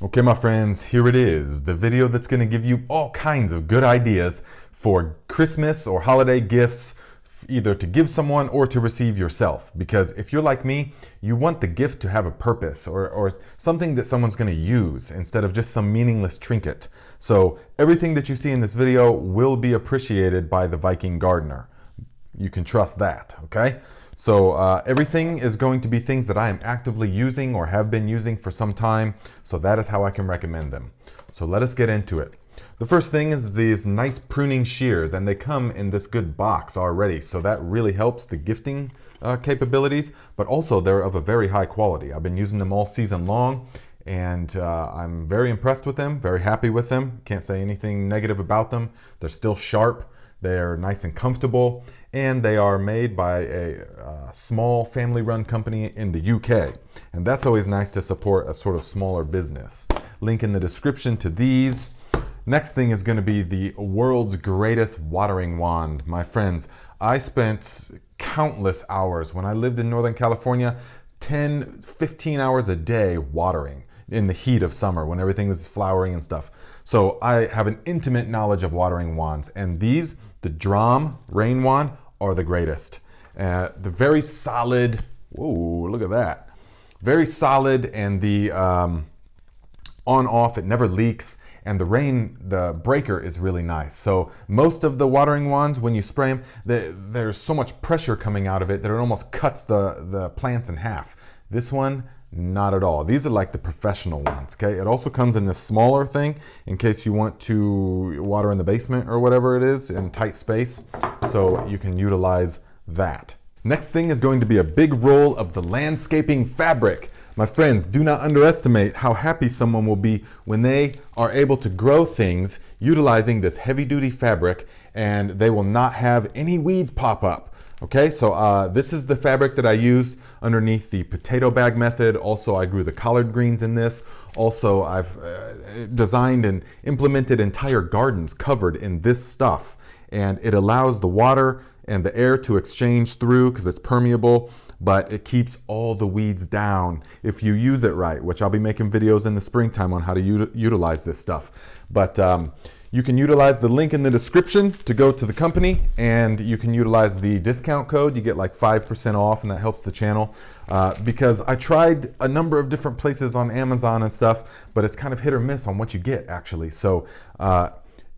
Okay, my friends, here it is, the video that's going to give you all kinds of good ideas for Christmas or holiday gifts, either to give someone or to receive yourself. Because if you're like me, you want the gift to have a purpose or something that someone's going to use instead of just some meaningless trinket. So everything that you see in this video will be appreciated by the Viking gardener. You can trust that, okay? So everything is going to be things that I am actively using or have been using for some time. So that is how I can recommend them. So let us get into it. The first thing is these nice pruning shears, and they come in this good box already. So that really helps the gifting capabilities, but also they're of a very high quality. I've been using them all season long, and I'm very impressed with them, very happy with them. Can't say anything negative about them. They're still sharp. They're nice and comfortable, and they are made by a small family-run company in the UK. And that's always nice to support a sort of smaller business. Link in the description to these. Next thing is going to be the world's greatest watering wand. My friends, I spent countless hours when I lived in Northern California, 10, 15 hours a day watering in the heat of summer when everything was flowering and stuff. So I have an intimate knowledge of watering wands, and these, the Drum rain wand, are the greatest. The very solid, whoa, look at that. Very solid, and the on-off, it never leaks, and the breaker is really nice. So most of the watering wands, when you spray them, there's so much pressure coming out of it that it almost cuts the plants in half. This one, not at all. These are like the professional ones, okay? It also comes in this smaller thing in case you want to water in the basement or whatever it is in tight space, so you can utilize that. Next thing is going to be a big roll of the landscaping fabric. My friends, do not underestimate how happy someone will be when they are able to grow things utilizing this heavy-duty fabric, and they will not have any weeds pop up. Okay, so this is the fabric that I used underneath the potato bag method. Also, I grew the collard greens in this. Also, I've designed and implemented entire gardens covered in this stuff. And it allows the water and the air to exchange through because it's permeable, but it keeps all the weeds down if you use it right, which I'll be making videos in the springtime on how to utilize this stuff. But you can utilize the link in the description to go to the company, and you can utilize the discount code. You get like 5% off, and that helps the channel because I tried a number of different places on Amazon and stuff, but it's kind of hit or miss on what you get actually. So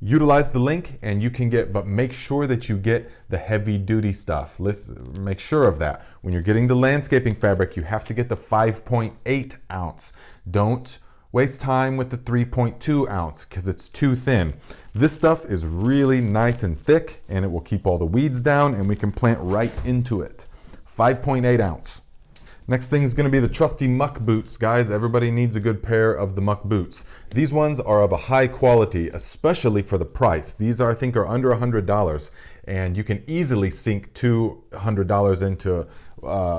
utilize the link and you can get, but make sure that you get the heavy duty stuff. Make sure of that. When you're getting the landscaping fabric, you have to get the 5.8 ounce. Don't waste time with the 3.2 ounce because it's too thin. This stuff is really nice and thick, and it will keep all the weeds down, and we can plant right into it. 5.8 ounce. Next thing is going to be the trusty muck boots. Guys, everybody needs a good pair of the muck boots. These ones are of a high quality, especially for the price. These are, I think, are under $100, and you can easily sink $200 into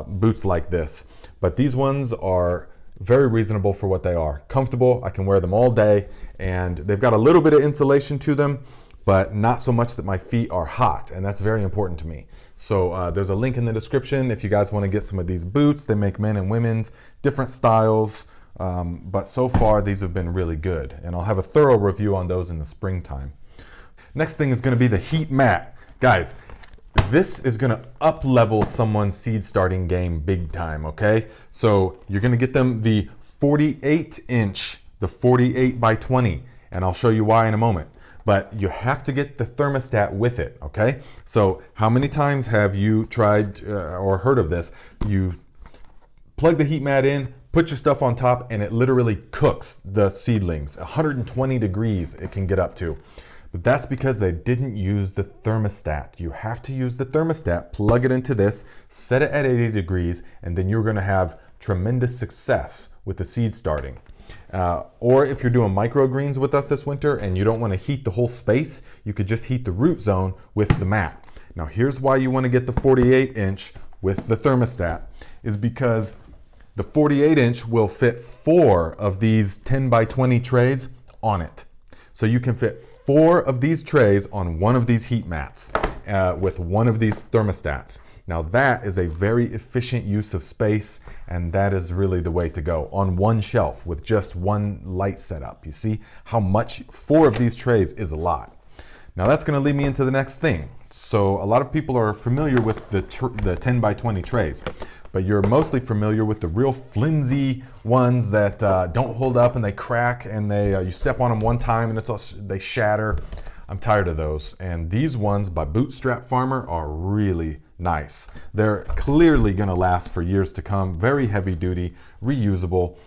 boots like this. But these ones are very reasonable for what they are. Comfortable, I can wear them all day, and they've got a little bit of insulation to them, but not so much that my feet are hot, and that's very important to me. So there's a link in the description if you guys want to get some of these boots. They make men and women's, different styles, but so far these have been really good, and I'll have a thorough review on those in the springtime. Next thing is going to be the heat mat. Guys, this is going to up-level someone's seed starting game big time, okay? So you're going to get them the 48-inch, the 48 by 20, and I'll show you why in a moment. But you have to get the thermostat with it, okay? So how many times have you tried or heard of this? You plug the heat mat in, put your stuff on top, and it literally cooks the seedlings. 120 degrees it can get up to. But that's because they didn't use the thermostat. You have to use the thermostat, plug it into this, set it at 80 degrees, and then you're gonna have tremendous success with the seed starting. Or if you're doing microgreens with us this winter and you don't want to heat the whole space, you could just heat the root zone with the mat. Now here's why you want to get the 48-inch with the thermostat, is because the 48-inch will fit 4 of these 10 by 20 trays on it. So you can fit 4 of these trays on one of these heat mats. with one of these thermostats. Now that is a very efficient use of space, and that is really the way to go on one shelf with just one light setup. You see how much 4 of these trays is a lot. Now that's going to lead me into the next thing. So a lot of people are familiar with the 10 by 20 trays, but you're mostly familiar with the real flimsy ones that don't hold up and they crack, and you step on them one time and they shatter. I'm tired of those. And these ones by Bootstrap Farmer are really nice. They're clearly going to last for years to come. Very heavy duty, reusable.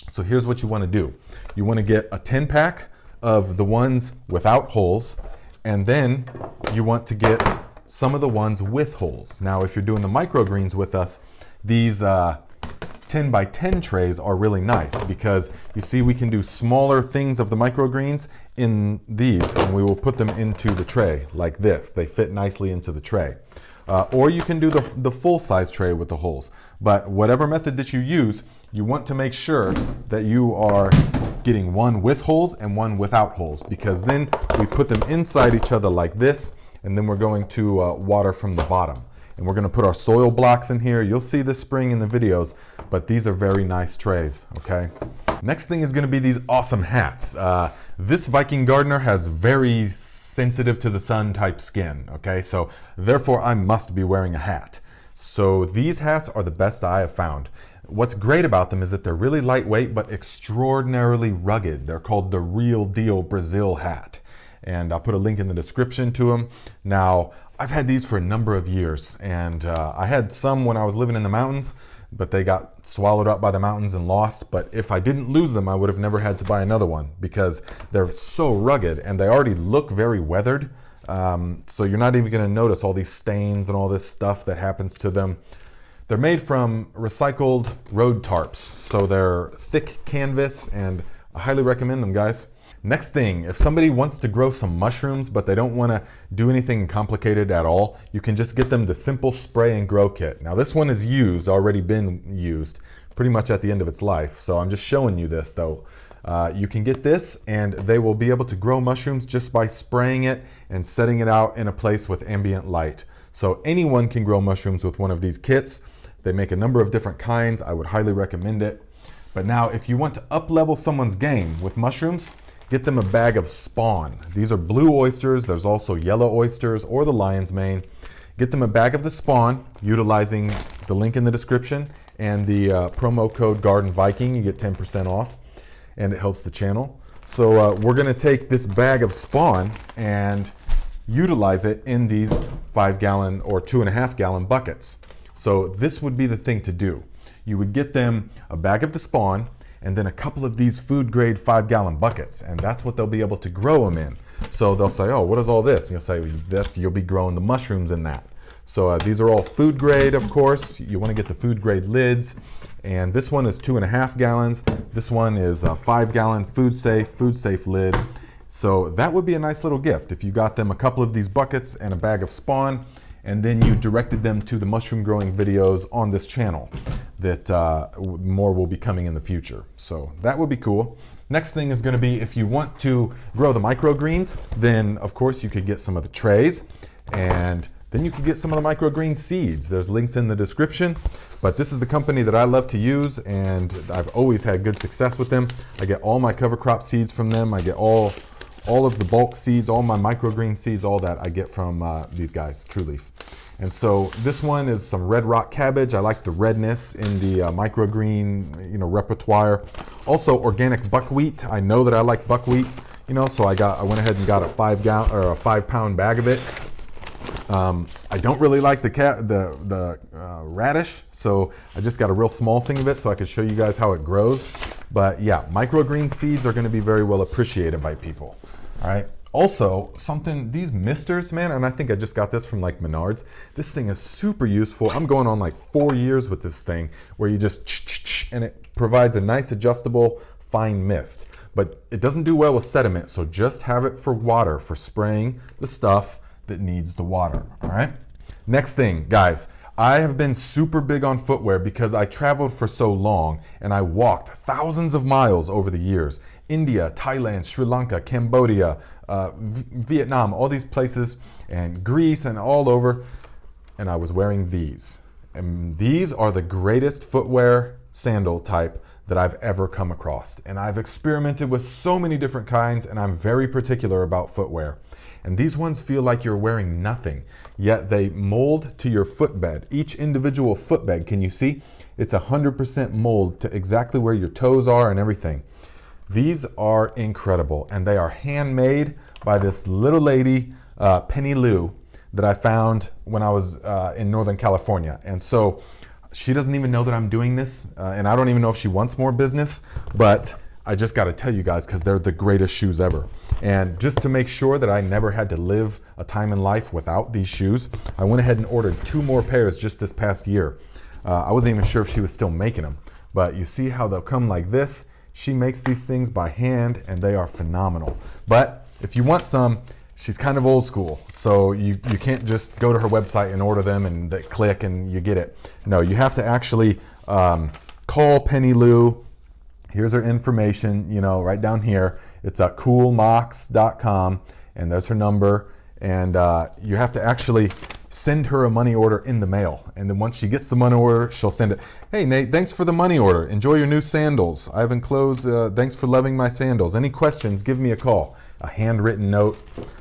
So here's what you want to do. You want to get a 10 pack of the ones without holes, and then you want to get some of the ones with holes. Now, if you're doing the microgreens with us, these 10 by 10 trays are really nice because you see we can do smaller things of the microgreens in these, and we will put them into the tray like this. They fit nicely into the tray. Or you can do the full-size tray with the holes. But whatever method that you use, you want to make sure that you are getting one with holes and one without holes, because then we put them inside each other like this, and then we're going to water from the bottom. And we're going to put our soil blocks in here. You'll see this spring in the videos, but these are very nice trays, okay? Next thing is going to be these awesome hats. This Viking gardener has very sensitive to the sun type skin, okay? So therefore I must be wearing a hat. So these hats are the best I have found. What's great about them is that they're really lightweight but extraordinarily rugged. They're called the Real Deal Brazil hat. And I'll put a link in the description to them. Now, I've had these for a number of years, and I had some when I was living in the mountains, but they got swallowed up by the mountains and lost. But if I didn't lose them, I would have never had to buy another one because they're so rugged and they already look very weathered. So you're not even going to notice all these stains and all this stuff that happens to them. They're made from recycled road tarps, so they're thick canvas, and I highly recommend them, guys. Next thing, if somebody wants to grow some mushrooms but they don't want to do anything complicated at all, you can just get them the simple spray and grow kit. Now this one is already been used, pretty much at the end of its life, so I'm just showing you this though. You can get this and they will be able to grow mushrooms just by spraying it and setting it out in a place with ambient light. So anyone can grow mushrooms with one of these kits. They make a number of different kinds. I would highly recommend it. But now if you want to up-level someone's game with mushrooms, get them a bag of spawn. These are blue oysters. There's also yellow oysters or the lion's mane. Get them a bag of the spawn utilizing the link in the description and the promo code Garden Viking. You get 10% off and it helps the channel. So we're gonna take this bag of spawn and utilize it in these 5-gallon or 2.5-gallon buckets. So this would be the thing to do. You would get them a bag of the spawn and then a couple of these food grade 5-gallon buckets, and that's what they'll be able to grow them in. So they'll say, oh, what is all this? And you'll say, this, you'll be growing the mushrooms in that. So these are all food grade, of course. You want to get the food grade lids, and this one is 2.5 gallons. This one is a 5-gallon food safe lid. So that would be a nice little gift if you got them a couple of these buckets and a bag of spawn, and then you directed them to the mushroom growing videos on this channel that more will be coming in the future. So that would be cool. Next thing is going to be if you want to grow the microgreens, then of course you could get some of the trays, and then you could get some of the microgreen seeds. There's links in the description, but this is the company that I love to use, and I've always had good success with them. I get all my cover crop seeds from them. I get all of the bulk seeds, all my microgreen seeds, all that I get from these guys, True Leaf. And so this one is some red rock cabbage. I like the redness in the microgreen, repertoire. Also organic buckwheat. I know that I like buckwheat, so I went ahead and got a 5-pound bag of it. I don't really like the radish, so I just got a real small thing of it so I could show you guys how it grows. But yeah, microgreen seeds are going to be very well appreciated by people. All right. Also, these misters, man, and I think I just got this from like Menards. This thing is super useful. I'm going on like 4 years with this thing where you just and it provides a nice adjustable fine mist. But it doesn't do well with sediment, so just have it for water, for spraying the stuff that needs the water. All right. Next thing, guys, I have been super big on footwear because I traveled for so long and I walked thousands of miles over the years. India, Thailand, Sri Lanka, Cambodia, Vietnam, all these places, and Greece and all over. And I was wearing these. And these are the greatest footwear sandal type that I've ever come across. And I've experimented with so many different kinds, and I'm very particular about footwear. And these ones feel like you're wearing nothing, yet they mold to your footbed. Each individual footbed, can you see? It's 100% mold to exactly where your toes are and everything. These are incredible, and they are handmade by this little lady, Penny Lou, that I found when I was in Northern California. And so she doesn't even know that I'm doing this, and I don't even know if she wants more business, but I just got to tell you guys, because they're the greatest shoes ever. And just to make sure that I never had to live a time in life without these shoes, I went ahead and ordered 2 more pairs just this past year. I wasn't even sure if she was still making them, but you see how they'll come like this. She makes these things by hand, and they are phenomenal. But if you want some, she's kind of old school, so you can't just go to her website and order them and they click and you get it. No, you have to actually call Penny Lou. Here's her information, you know, right down here. It's coolmox.com, and there's her number. And you have to actually send her a money order in the mail. And then once she gets the money order, she'll send it. Hey, Nate, thanks for the money order. Enjoy your new sandals. I've enclosed, thanks for loving my sandals. Any questions, give me a call. A handwritten note.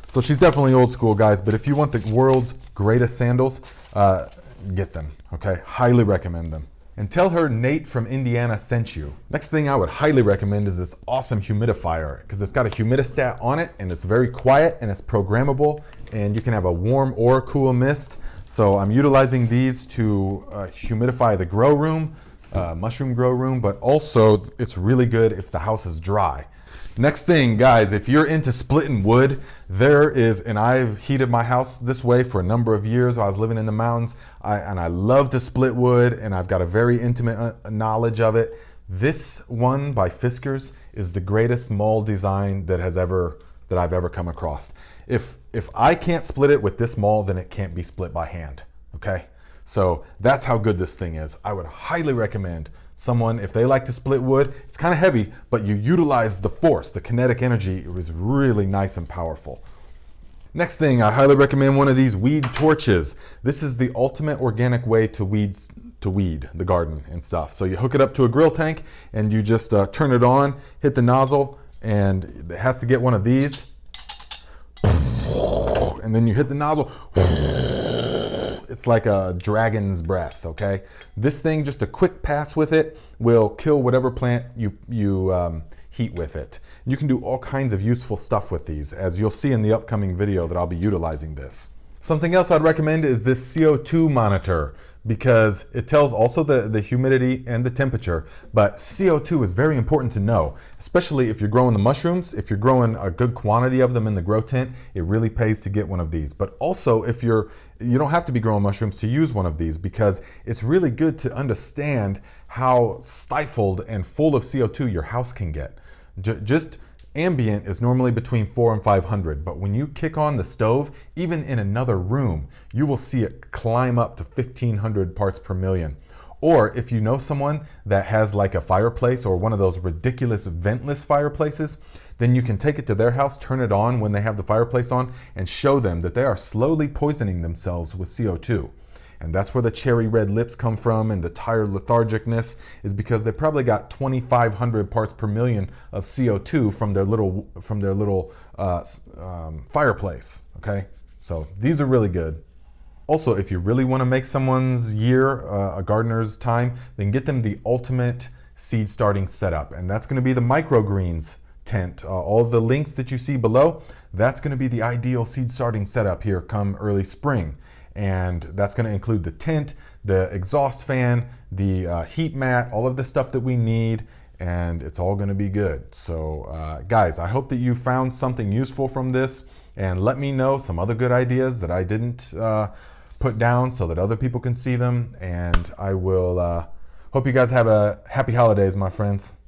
So she's definitely old school, guys. But if you want the world's greatest sandals, get them, okay? Highly recommend them. And tell her Nate from Indiana sent you. Next thing I would highly recommend is this awesome humidifier, because it's got a humidistat on it, and it's very quiet, and it's programmable, and you can have a warm or cool mist. So I'm utilizing these to humidify the grow room, mushroom grow room, but also it's really good if the house is dry. Next thing, guys, if you're into splitting wood, there is, and I've heated my house this way for a number of years. I was living in the mountains, and I love to split wood, and I've got a very intimate knowledge of it. This one by Fiskars is the greatest mold design that I've ever come across. If I can't split it with this mold, then it can't be split by hand, okay? So that's how good this thing is. I would highly recommend someone, if they like to split wood, it's kind of heavy, but you utilize the force, the kinetic energy. It was really nice and powerful. Next thing, I highly recommend one of these weed torches. This is the ultimate organic way to weed the garden and stuff. So you hook it up to a grill tank and you just turn it on, hit the nozzle, and it has to get one of these. And then you hit the nozzle. It's like a dragon's breath, okay? This thing, just a quick pass with it, will kill whatever plant you heat with it. You can do all kinds of useful stuff with these, as you'll see in the upcoming video that I'll be utilizing this. Something else I'd recommend is this CO2 monitor, because it tells also the humidity and the temperature, but CO2 is very important to know, especially if you're growing the mushrooms. If you're growing a good quantity of them in the grow tent, it really pays to get one of these. But also, if you don't have to be growing mushrooms to use one of these, because it's really good to understand how stifled and full of CO2 your house can get. Just ambient is normally between 400 and 500, but when you kick on the stove, even in another room, you will see it climb up to 1500 parts per million. Or if you know someone that has like a fireplace or one of those ridiculous ventless fireplaces, then you can take it to their house, turn it on when they have the fireplace on, and show them that they are slowly poisoning themselves with CO2. And that's where the cherry red lips come from, and the tired lethargicness is because they probably got 2,500 parts per million of CO2 from their little fireplace. Okay, so these are really good. Also, if you really want to make someone's year a gardener's time, then get them the ultimate seed starting setup, and that's going to be the microgreens tent. All the links that you see below, that's going to be the ideal seed starting setup here come early spring. And that's going to include the tent, the exhaust fan, the heat mat, all of the stuff that we need, and it's all going to be good. So guys, I hope that you found something useful from this, and let me know some other good ideas that I didn't put down so that other people can see them. And I will hope you guys have a happy holidays, my friends.